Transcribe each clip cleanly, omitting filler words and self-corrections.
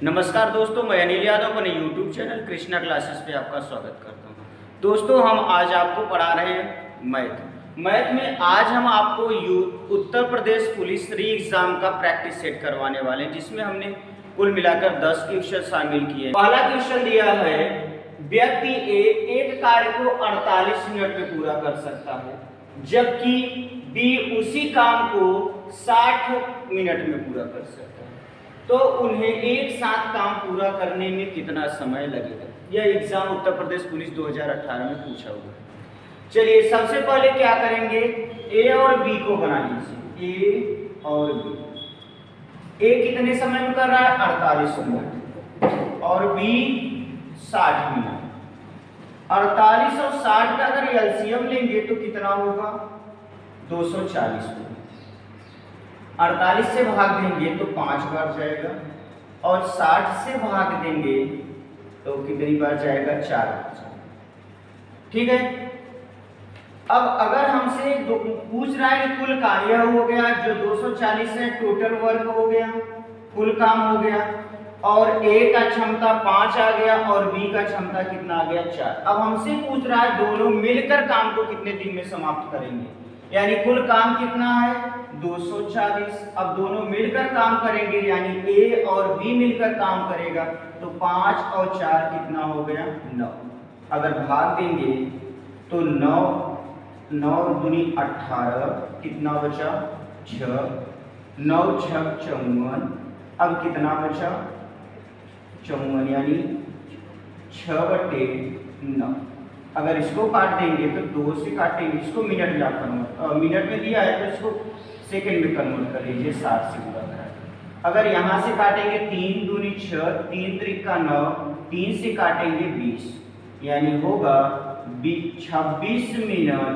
नमस्कार दोस्तों, मैं अनिल यादव अपने YouTube चैनल कृष्णा क्लासेस पे आपका स्वागत करता हूँ। दोस्तों, हम आज आपको पढ़ा रहे हैं मैथ में आज हम आपको उत्तर प्रदेश पुलिस री एग्ज़ाम का प्रैक्टिस सेट करवाने वाले हैं, जिसमें हमने कुल मिलाकर 10 क्वेश्चन शामिल किए। पहला क्वेश्चन दिया है, व्यक्ति ए एक कार्य को 48 मिनट में पूरा कर सकता है, जबकि बी उसी काम को 60 मिनट में पूरा कर सकता है, तो उन्हें एक साथ काम पूरा करने में कितना समय लगेगा। यह एग्जाम उत्तर प्रदेश पुलिस 2018 में पूछा हुआ है। चलिए, सबसे पहले क्या करेंगे, ए और बी को बना लीजिए। ए और बी, ए कितने समय में कर रहा है, 48 मिनट, और बी 60 मिनट। 48 और 60 का अगर एलसीएम लेंगे तो कितना होगा, 240 होगा। 48 से भाग देंगे तो 5 बार जाएगा, और 60 से भाग देंगे तो कितनी बार जाएगा, 4 बार जाएगा। ठीक है। अब अगर हमसे पूछ रहा है कि कुल कार्य हो गया, जो 240 है टोटल वर्क हो गया, कुल काम हो गया, और ए का क्षमता 5 आ गया और बी का क्षमता कितना आ गया, 4। अब हमसे पूछ रहा है दोनों मिलकर काम को कितने दिन में समाप्त करेंगे, यानी कुल काम कितना है, 240। अब दोनों मिलकर काम करेंगे, यानी ए और बी मिलकर काम करेगा, तो 5 और 4 कितना हो गया, 9। अगर भाग देंगे तो 9 दूनी 18, कितना बचा, 6। 9 6 54, अब कितना बचा, 54, यानी 6/9। अगर इसको काट देंगे तो 2 से काटेंगे, इसको मिनट में मिनट में दिया है तो इसको सेकंड में कन्वर्ट कर लीजिए, 60 से पूरा करा। अगर यहाँ से काटेंगे 3 दूनी 6, 3 त्रिका 9, 3 से काटेंगे 20, यानी होगा 26 मिनट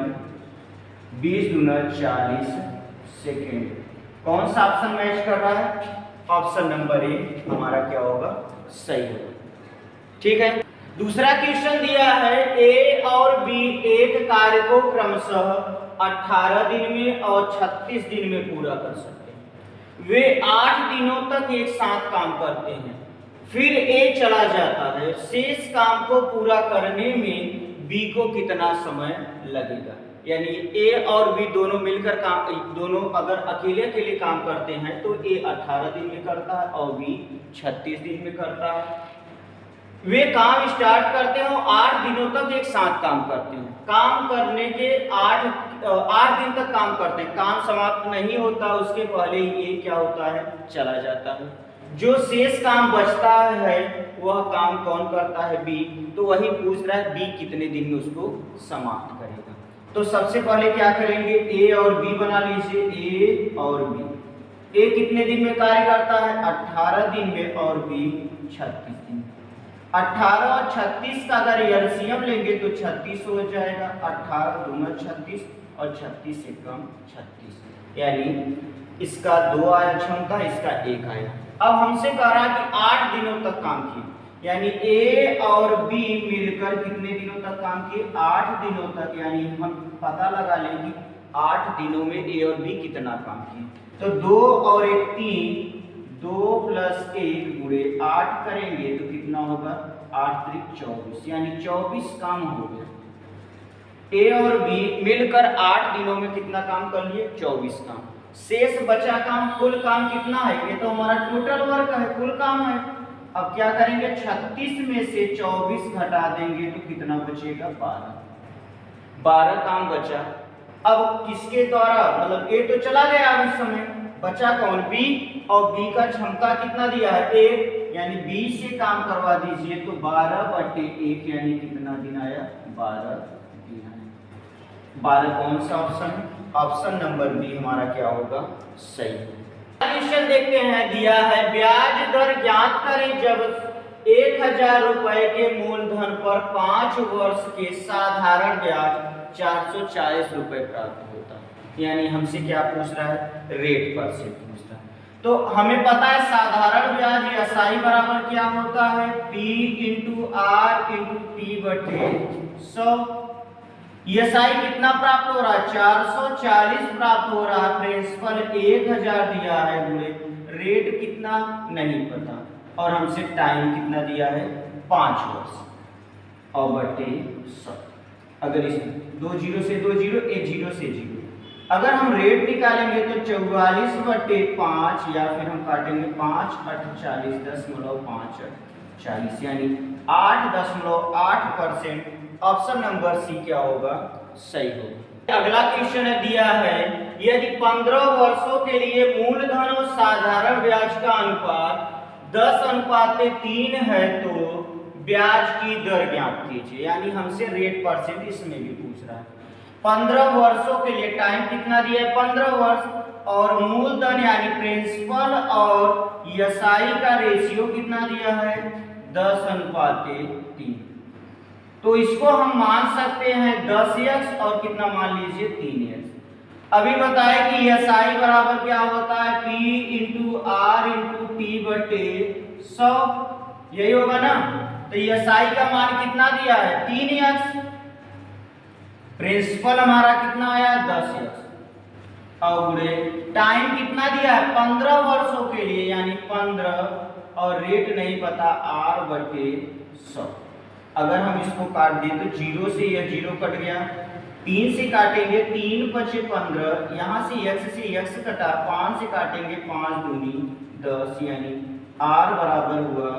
20 दूना 40 सेकेंड। कौन सा ऑप्शन मैच कर रहा है, ऑप्शन नंबर ए हमारा क्या होगा, सही होगा। ठीक है। दूसरा क्वेश्चन दिया है, ए और बी एक कार्य को क्रमशः 18 दिन में और 36 दिन में पूरा कर सकते हैं। वे 8 दिनों तक एक साथ काम करते हैं, फिर ए चला जाता है। शेष काम को पूरा करने में बी को कितना समय लगेगा, यानी ए और बी दोनों मिलकर काम, दोनों अगर अकेले अकेले काम करते हैं तो ए 18 दिन में करता है और बी 36 दिन में करता है। वे काम स्टार्ट करते हैं और 8 दिनों तक एक साथ काम करते हैं। काम करने के 8 दिन तक काम करते हैं, काम समाप्त नहीं होता, उसके पहले ही ये क्या होता है, चला जाता है। जो शेष काम बचता है वह काम कौन करता है, बी। तो वही पूछ रहा है, बी कितने दिन में उसको समाप्त करेगा। तो सबसे पहले क्या करेंगे, ए और बी बना लीजिए। ए और बी, ए कितने दिन में कार्य करता है, 18 दिन में, और बी 36 दिन। 18 और 36 का अगर एलसीएम लेंगे तो 36 हो जाएगा। 18 दूना 36 और 36 से कम 36, यानी इसका 2 आया क्षमता, इसका 1 आया। अब हमसे कह रहा है कि 8 दिनों तक काम किए, यानी ए और बी मिलकर कितने दिनों तक काम किए, 8 दिनों तक। यानी हम पता लगा लेंगे 8 दिनों में ए और बी कितना काम किए, तो 2 और 1 3, 2 + 1 गुणे 8 करेंगे तो कितना होगा, 8 त्रिक 24, यानी 24 काम हो गया। ए और बी मिलकर 8 दिनों में कितना काम कर लिए, 24 काम। शेष बचा काम, कुल काम कितना है, ये तो हमारा टोटल वर्क है, कुल काम है। अब क्या करेंगे, 36 में से 24 घटा देंगे तो कितना बचेगा, 12 काम बचा। अब किसके द्वारा, मतलब ए तो चला गया, अब इस समय बचा कौन, बी, और बी का क्षमता कितना दिया है, 1, यानी बी से काम करवा दीजिए तो 12/1, यानी कितना दिन आया, 12 दिन आया। 12 कौन सा ऑप्शन है, ऑप्शन नंबर बी हमारा क्या होगा, सही। क्वेश्चन देखते हैं, दिया है, ब्याज दर ज्ञात करें जब 1000 रुपए के मूलधन पर 5 वर्ष के साधारण ब्याज 440 रुपए प्राप्त होता है। यानी हमसे क्या पूछ रहा है, रेट पर से पूछ रहा है। तो हमें पता है साधारण ब्याज एसआई बराबर क्या होता है, P × R × T/100। एसआई कितना प्राप्त हो रहा है, 440 प्राप्त हो रहा है। प्रिंसिपल 1000 दिया है, गुणे रेट कितना नहीं पता, और हमसे टाइम कितना दिया है 5 वर्ष और बटे 100। अगर इस 2 जीरो से 2 जीरो, 1 जीरो से 0, अगर हम रेट निकालेंगे तो 44/5 या फिर हम काटेंगे 5 8 40 10.5 40 यानी 8.8%। ऑप्शन नंबर सी क्या होगा, सही होगा। अगला क्वेश्चन दिया है यदि 15 वर्षों के लिए मूलधन और साधारण ब्याज का अनुपात 10:3 है तो ब्याज की दर ज्ञात कीजिए। यानी हमसे रेट परसेंट इसमें भी पूछ रहा है। 15 वर्षों के लिए टाइम कितना दिया है 15 वर्ष और मूलधन यानी प्रिंसिपल और एसआई का रेशियो कितना दिया है 10:3। तो इसको हम मान सकते हैं 10x और कितना मान लीजिए 3x। अभी बताए कि एसआई बराबर क्या होता है P × R × T बटे 100, यही होगा ना। तो एसआई का मान कितना दिया है 3x, प्रिंसिपल हमारा कितना आया 10x और टाइम कितना दिया है 15 वर्षों के लिए यानी 15 और रेट नहीं पता R/100। अगर हम इसको काट दें तो 0 से यह 0 कट गया, 3 से काटेंगे 3 × 5 = 15, यहाँ से x कटा, 5 से काटेंगे 5 दूनी 10 यानी R बराबर हुआ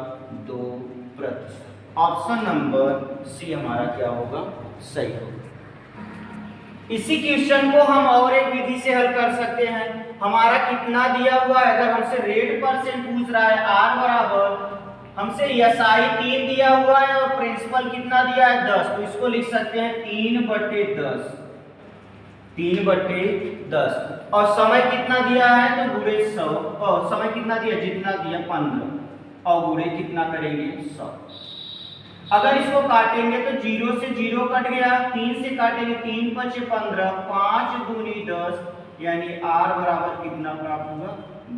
2%। ऑप्शन नंबर सी हमारा क्या होगा, सही होगा। इसी क्वेश्चन को हम और एक विधि से हल कर सकते हैं। हमारा कितना दिया हुआ है, अगर हमसे रेट परसेंट पूछ रहा है R बराबर, हमसे एसआई 3 दिया हुआ है और प्रिंसिपल कितना दिया है 10, तो इसको लिख सकते हैं 3/10 और समय कितना दिया है तो गुणे 100 और समय कितना दिया जितना दिया 15 और गुणे कितना करेंगे 100। अगर इसको काटेंगे तो 0 से 0 कट गया, 3 से काटेंगे 3 × 5 = 15, 5 दूनी 10 यानी R बराबर कितना प्राप्त होगा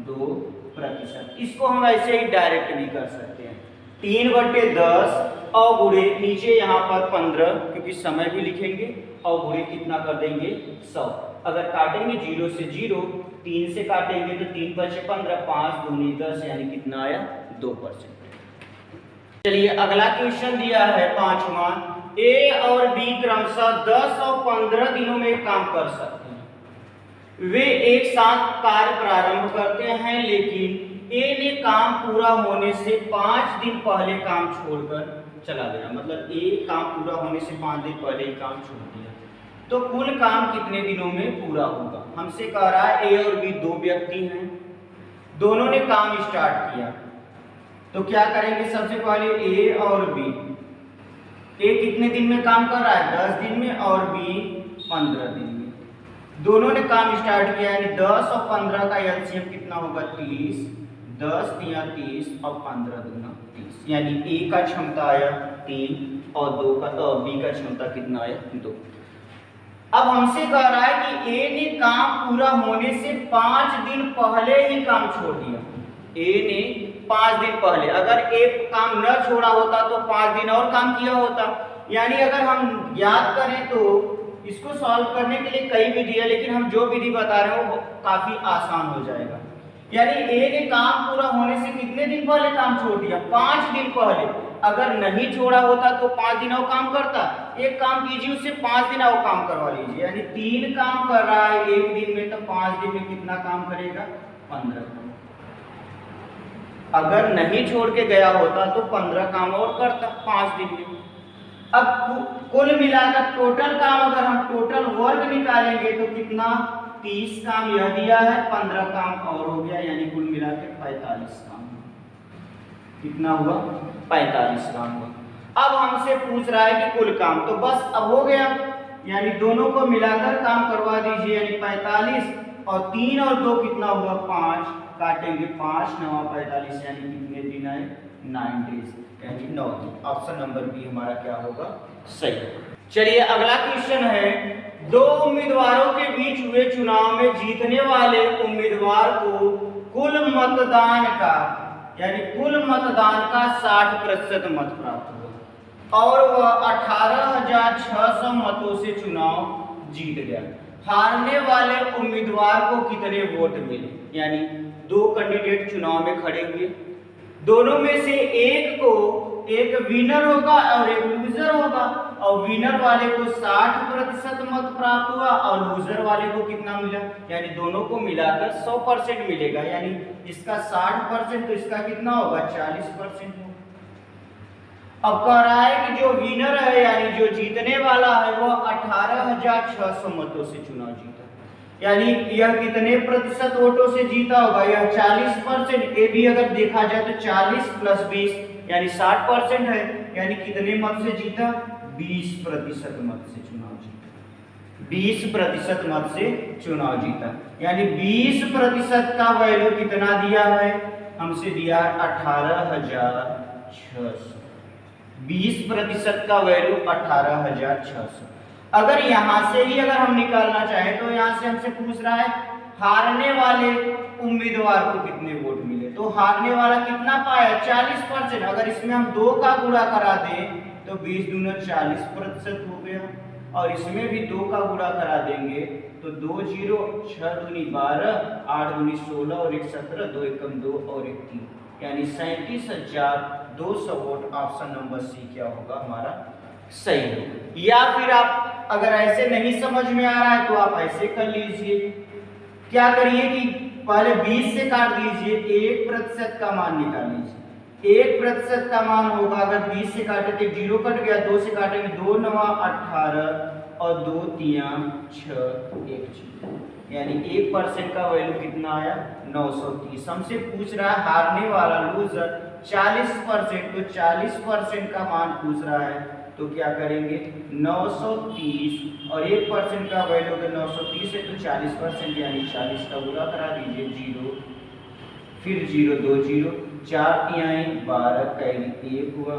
2%। इसको हम ऐसे ही डायरेक्ट भी कर सकते हैं 3/10 और गुणे नीचे यहाँ पर 15 क्योंकि समय भी लिखेंगे और गुणे कितना कर देंगे 100। अगर काटेंगे 0 से 0, 3 से काटेंगे तो 3 × 5 = 15, 5 दूनी 10 यानी कितना आया 2%। चलिए अगला क्वेश्चन दिया है 5वां, ए और बी क्रमशः 10 और 15 दिनों में काम कर सकते हैं। वे एक साथ कार्य प्रारंभ करते हैं लेकिन ए ने काम पूरा होने से 5 दिन पहले काम छोड़कर चला गया। मतलब ए काम पूरा होने से 5 दिन पहले ही काम छोड़ दिया, तो कुल काम कितने दिनों में पूरा होगा। हमसे कह रहा है ए और बी 2 व्यक्ति हैं, दोनों ने काम स्टार्ट किया, तो क्या करेंगे सबसे पहले ए और बी। ए कितने दिन में काम कर रहा है 10 दिन में और बी 15 दिन में। दोनों ने काम स्टार्ट किया यानी 10 और 15 का एलसीएम कितना होगा 30, 10 × 30 और 15 × 30 यानी ए का क्षमता आया 3 और बी का क्षमता कितना आया 2। अब हमसे कह रहा है कि ए ने काम पूरा होने से 5 दिन पहले ही काम छोड़ दिया। ए ने 5 दिन पहले, अगर ए काम न छोड़ा होता तो 5 दिन और काम किया होता। यानी अगर हम याद करें तो इसको सॉल्व करने के लिए कई विधि है, लेकिन हम जो विधि बता रहे हैं वो काफी आसान हो जाएगा। यानी ए ने काम पूरा होने से कितने दिन पहले काम छोड़ दिया 5 दिन पहले। अगर नहीं छोड़ा होता तो 5 दिन और काम करता। एक काम कीजिए उससे 5 दिन और काम करवा लीजिए, यानी 3 काम कर रहा है एक दिन में, तो 5 दिन में कितना काम करेगा 15 काम। अगर नहीं छोड़ के गया होता तो 15 काम और करता 5 दिन में। अब कुल मिलाकर टोटल काम अगर हम टोटल वर्क निकालेंगे तो कितना 30 काम यह दिया है, 15 काम और हो गया यानी कुल मिलाकर 45 काम। कितना हुआ 45 काम हुआ। अब हमसे पूछ रहा है कि कुल काम, तो बस अब हो गया यानी दोनों को मिलाकर काम करवा दीजिए यानी 45 और 3 और 2 कितना हुआ 5, काटेंगे 5 × 9 = 45 यानी कितने दिन आए 9 डेज यानी 9 दिन। ऑप्शन नंबर बी हमारा क्या होगा, सही। चलिए अगला क्वेश्चन है, 2 उम्मीदवारों के बीच हुए चुनाव में जीतने वाले उम्मीदवार को कुल मतदान का 60% मत प्राप्त हुआ और वह 18,600 मतों से चुनाव जीत गया। हारने वाले उम्मीदवार को कितने वोट मिले। यानी 2 कैंडिडेट चुनाव में खड़े हुए, दोनों में से एक को एक विनर होगा और एक लूजर होगा, और विनर वाले को 60% मत प्राप्त हुआ और लूजर वाले को कितना मिला, यानी दोनों को मिलाकर 100% मिलेगा, यानी इसका 60% तो इसका कितना होगा 40% होगा। अब कह रहा है कि जो विनर है यानी जो जीतने वाला है वो 18,600 मतों से चुनाव जीता, यानी यह कितने प्रतिशत वोटों से जीता होगा, यह 40%। ये भी अगर देखा जाए तो 40 + 20 यानी 60% है, यानी कितने मत से जीता, 20% मत से चुनाव जीता, 20% मत से चुनाव जीता, यानी 20% का वैल्यू कितना दिया है, हमसे दिया 18,600, 20% का वैल्यू 18,600। अगर यहां से ही अगर हम निकालना चाहें तो यहां से हमसे पूछ रहा है हारने वाले उम्मीदवार को कितने वोट मिले, तो हारने वाला कितना पाया 40%। अगर इसमें हम 2 का गुणा करा दें तो 20 दूना 40% हो गया, और इसमें भी 2 का गुणा करा देंगे तो 2 0, 6 दूनी 12, 8 दूनी 16 और 1 17, 2 एकम 2 और 1 3, यानी 37,200 वोट। ऑप्शन नंबर सी क्या होगा हमारा सही है। या फिर आप अगर ऐसे नहीं समझ में आ रहा है तो आप ऐसे कर लीजिए, क्या करिए कि पहले 20 से काट दीजिए, 1% का मान निकाल लीजिए। 1% का मान होगा, अगर 20 से काटे तो 0 कट गया, 2 से काटेंगे 2 9 18 और 2 3 6 1 0, यानी 1% का वैल्यू कितना आया 930। हमसे पूछ रहा है हारने वाला लूजर 40%, तो 40% का मान पूछ रहा है, तो क्या करेंगे 930 और 1% का वैल्यू अगर 930 है तो 40%, यानी 40 का गुणा करा दीजिए, 0 फिर 0 2 0, 4 3 12 कैरी 1 हुआ,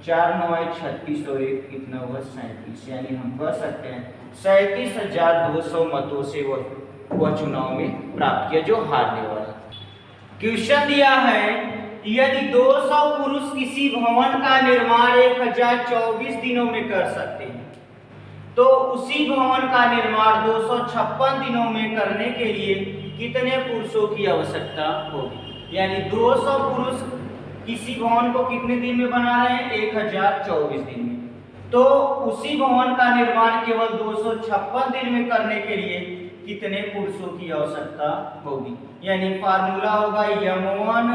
4 9 36 और 1 कितना हुआ 37, यानी हम कह सकते हैं 37,200 मतों से वह चुनाव में प्राप्त किया जो हारने वाला। क्वेश्चन दिया है यदि 200 पुरुष किसी भवन का निर्माण 1024 दिनों में कर सकते हैं, तो उसी भवन का निर्माण 256 दिनों में करने के लिए कितने पुरुषों की आवश्यकता होगी, यानी 200 पुरुष किसी भवन को कितने दिन में बना रहे हैं 1024 दिन में, तो उसी भवन का निर्माण केवल 256 दिन में करने के लिए कितने पुरुषों की आवश्यकता होगी, यानी फार्मूला होगा M1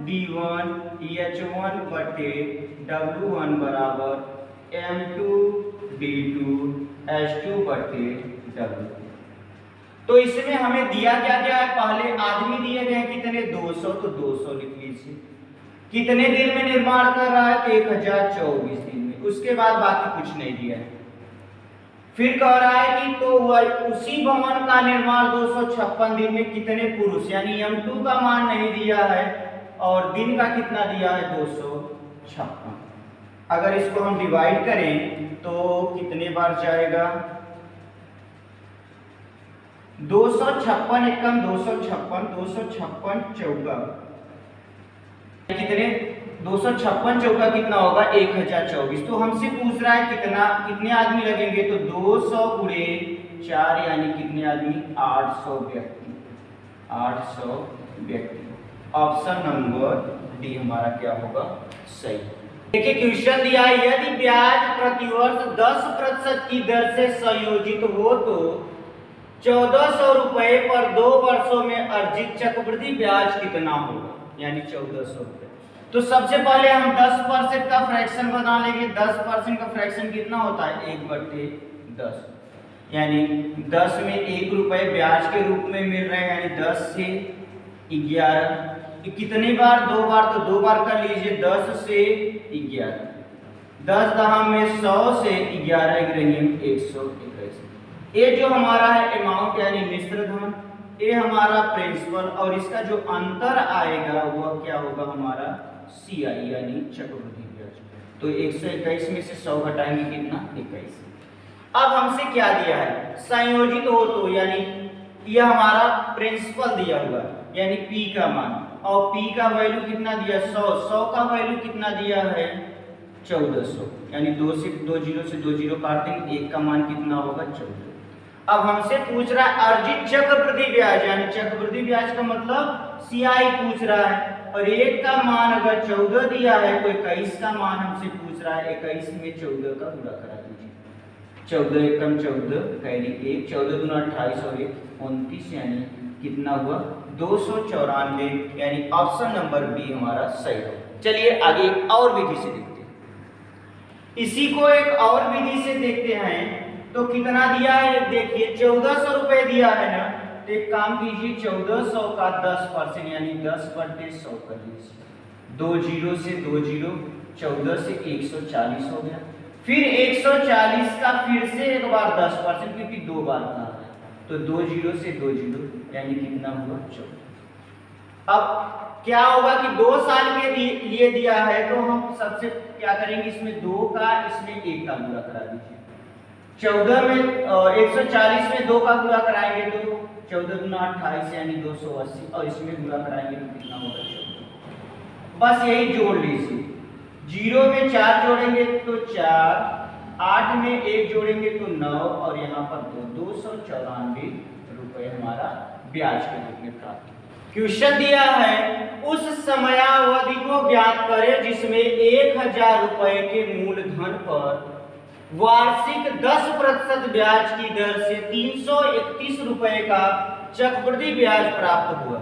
D1 H1 बटे W1 बराबर M2 D2 H2 बटे W। तो इसमें हमें दिया क्या क्या है, पहले आदमी दिए गए कितने 200, तो 200 लिख लीजिए, कितने दिन में निर्माण कर रहा है तो 1024 दिन में, उसके बाद बाकी कुछ नहीं दिया है। फिर कह रहा है कि तो उसी भवन का निर्माण 256 दिन में कितने पुरुष, यानी M2 का मान नहीं दिया है और दिन का कितना दिया है 256। अगर इसको हम डिवाइड करें तो कितने बार जाएगा 256 एकम 256, 256 चौका कितने 256 चौका कितना होगा 1024। तो हमसे पूछ रहा है कितने आदमी लगेंगे, तो 200 गुणे 4 यानी कितने आदमी 800 व्यक्ति, 800 व्यक्ति। ऑप्शन नंबर डी हमारा क्या होगा सही। देखिए क्वेश्चन दिया है यदि ब्याज प्रतिवर्ष 10% की दर से संयोजित हो तो 1400 रुपए पर 2 वर्षों में अर्जित चक्रवृद्धि ब्याज कितना होगा, यानी 1400 रुपए। तो सबसे पहले हम 10% का फ्रैक्शन बना लेंगे। 10% का फ्रैक्शन कितना होता है 1/10, यानी 10 में 1 रुपए ब्याज के रूप में मिल रहे हैं, यानी 10 से 11। कितनी बार 2 बार, तो 2 बार कर लीजिए 10 से 11, 10 दहा में 100 से 11 121। ये जो हमारा है अमाउंट यानी मिश्र धन, ये हमारा प्रिंसिपल, और इसका जो अंतर आएगा वह क्या होगा हमारा CI यानी चक्रवृद्धि ब्याज। तो 121 में से 100 घटाएंगे कितना 21। अब हमसे क्या दिया है संयोजित हो तो, यानी यह हमारा प्रिंसिपल दिया हुआ यानी P का मान, और P का वैल्यू कितना दिया 100, 100 का वैल्यू कितना दिया है 1400, यानी 2 से 2 जीरो से 2 जीरो काट देंगे, 1 का मान कितना होगा 14। अब हमसे पूछ रहा है अर्जित चक्रवृद्धि ब्याज, यानी चक्रवृद्धि ब्याज का मतलब CI पूछ रहा है, और 1 का मान अगर 14 दिया है तो 21 का मान हमसे पूछ रहा है, 21 में 14 का गुणा करा दीजिए। 14 एकम 14 कैरी 1, 14 दूना 28 और 1 29, यानी कितना हुआ 294, यानी ऑप्शन नंबर बी हमारा सही है। चलिए आगे एक और विधि से देखते हैं। इसी को एक और विधि से देखते हैं तो कितना दिया है देखिए, 1400 रुपए दिया है ना, तो एक काम कीजिए 1400 का 10% यानी 10/100 कर लीजिए। 2 जीरो से 2 जीरो, 14 से 140 हो गया। फिर 140 का फिर से एक बार 10% क्योंकि 2 बार था, तो 2 जीरो से 2 जीरो, यानी कितना हुआ 14। अब क्या होगा कि 2 साल के लिए दिया है तो हम सबसे क्या करेंगे, इसमें 2 का इसमें 1 का गुणा करा दीजिए। 14 में 140 में 2 का गुणा कराएंगे तो 14 दूना 28 यानी 280, और इसमें गुणा कराएंगे तो कितना होगा 14। बस यही जोड़ लीजिए। 0 में 4 जोड़ेंगे तो 4, 8 में 1 जोड़ेंगे तो 9, और यहाँ पर 294 रुपए हमारा ब्याज के रूप में प्राप्त। क्वेश्चन दिया है उस समयावधि को ज्ञात करें जिसमें 1000 रुपए के मूलधन पर वार्षिक 10% ब्याज की दर से 331 रुपए का चक्रवृद्धि ब्याज प्राप्त हुआ।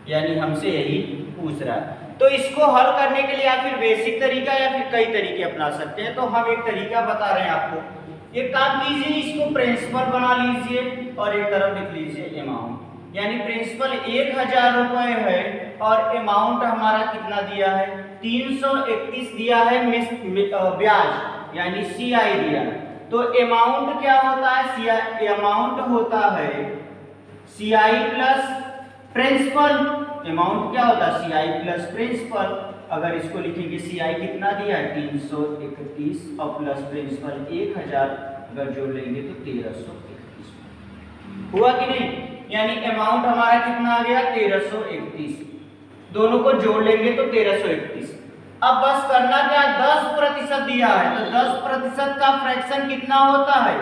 यानी हमसे यही पूछ रहा है। तो इसको हल करने के लिए या फिर बेसिक तरीका या फिर कई तरीके अपना सकते हैं। तो हम एक तरीका बता रहे हैं आपको। एक काम कीजिए, इसको प्रिंसिपल बना लीजिए और एक तरफ लिख लीजिए अमाउंट। यानी प्रिंसिपल 1000 रुपए है और अमाउंट हमारा कितना दिया है 331 दिया है ब्याज यानी सीआई दिया है। तो अमाउंट क्या होता है, अमाउंट होता है सीआई प्लस प्रिंसिपल। अमाउंट क्या होता है सीआई प्लस प्रिंसिपल। अगर इसको लिखेंगे सीआई कितना दिया है 331 और प्लस प्रिंसिपल 1000, अगर जोड़ लेंगे तो 1331 हुआ कि नहीं। यानी अमाउंट हमारा कितना आ गया 1331, दोनों को जोड़ लेंगे तो 1331। अब बस करना क्या, 10% दिया है तो 10% का फ्रैक्शन कितना होता है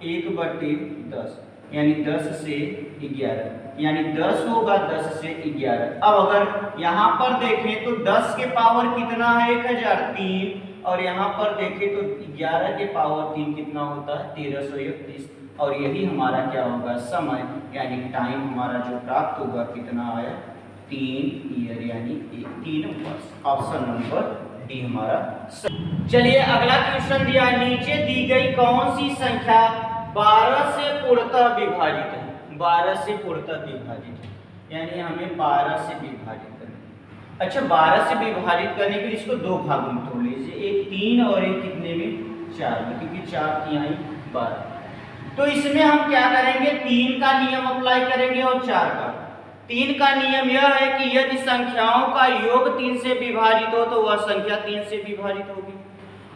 1/10, यानी 10 से 11, यानी 10 होगा 10 से 11। अब अगर यहाँ पर देखें तो 10 के पावर कितना है 1003, और यहाँ पर देखें तो 11 के पावर 3 कितना होता है 1331। और यही हमारा क्या होगा समय, यानी टाइम हमारा जो प्राप्त होगा कितना आया 3 ईयर यानी 3 वर्ष। ऑप्शन नंबर डी हमारा। चलिए अगला क्वेश्चन दिया है, नीचे दी गई कौन सी संख्या 12 से पूर्णतः विभाजित है। 12 से पूर्णतः विभाजित है, यानी हमें 12 से विभाजित करना। अच्छा 12 से विभाजित करने के लिए इसको 2 भागों में तोड़ लीजिए, एक 3 और एक कितने में 4 में, क्योंकि 4 यहाँ 12। तो इसमें हम क्या करेंगे 3 का नियम अप्लाई करेंगे और 4 का। 3 का नियम यह है कि यदि संख्याओं का योग 3 से विभाजित हो तो वह संख्या 3 से विभाजित होगी।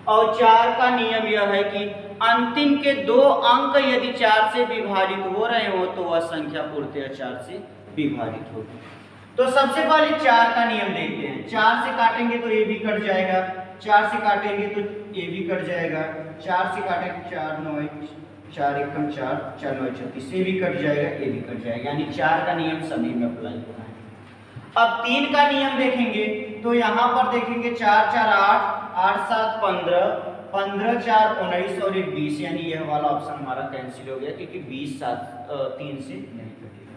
और 4 का नियम यह है कि अंतिम के 2 अंक यदि 4 से विभाजित हो रहे हो तो वह संख्या पूर्णतः 4 से विभाजित होगी। तो सबसे पहले 4 का नियम देखते हैं। 4 से काटेंगे तो ये भी कट जाएगा, 4 से काटेंगे तो ये भी कट जाएगा, 4 से काटेंगे 4 9 4 एकम 4 4 9 36, ये भी कट जाएगा, ये भी कट जाएगा, यानी 4 का नियम सभी में अप्लाई होना है। अब 3 का नियम देखेंगे तो यहाँ पर देखेंगे 4 4 8 8 7 15 15 4 19 और 1 20, यानी यह वाला ऑप्शन हमारा कैंसिल हो गया क्योंकि 20 3 से नहीं कटेगा।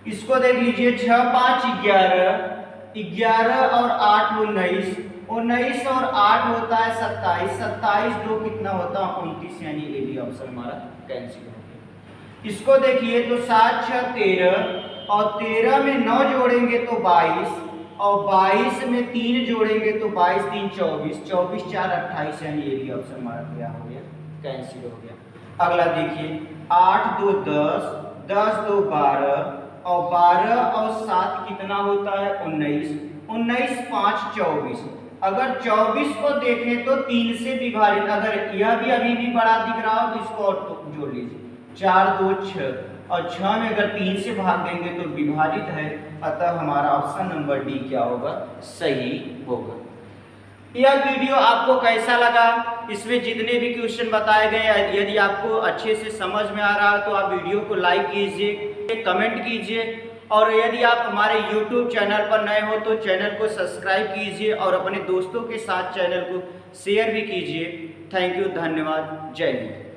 इसको देख लीजिए 6 5 11 11 और 8 19 19 और 8 होता है 27 27 2 कितना होता है 29, यानी ये भी ऑप्शन हमारा कैंसिल हो गया। इसको देखिए तो 7 6 13 और 13 में 9 जोड़ेंगे तो 22 और 22 में 3 जोड़ेंगे तो 22 3 24 24 4 28, यानी ये भी ऑप्शन हमारा क्या हो गया कैंसिल हो गया। अगला देखिए 8 2 10 10 2 12 और 12 और 7 कितना होता है 19 19 5 24। अगर 24 को देखें तो 3 से विभाजित, अगर यह भी अभी भी बड़ा दिख रहा हो तो इसको और तो जोड़ लीजिए 4 2 6 और 6 में अगर 3 से भाग देंगे तो विभाजित है, अतः हमारा ऑप्शन नंबर डी क्या होगा सही होगा। यह वीडियो आपको कैसा लगा, इसमें जितने भी क्वेश्चन बताए गए यदि आपको अच्छे से समझ में आ रहा है तो आप वीडियो को लाइक कीजिए, कमेंट कीजिए और यदि आप हमारे YouTube चैनल पर नए हो तो चैनल को सब्सक्राइब कीजिए और अपने दोस्तों के साथ चैनल को शेयर भी कीजिए। थैंक यू, धन्यवाद, जय हिंद।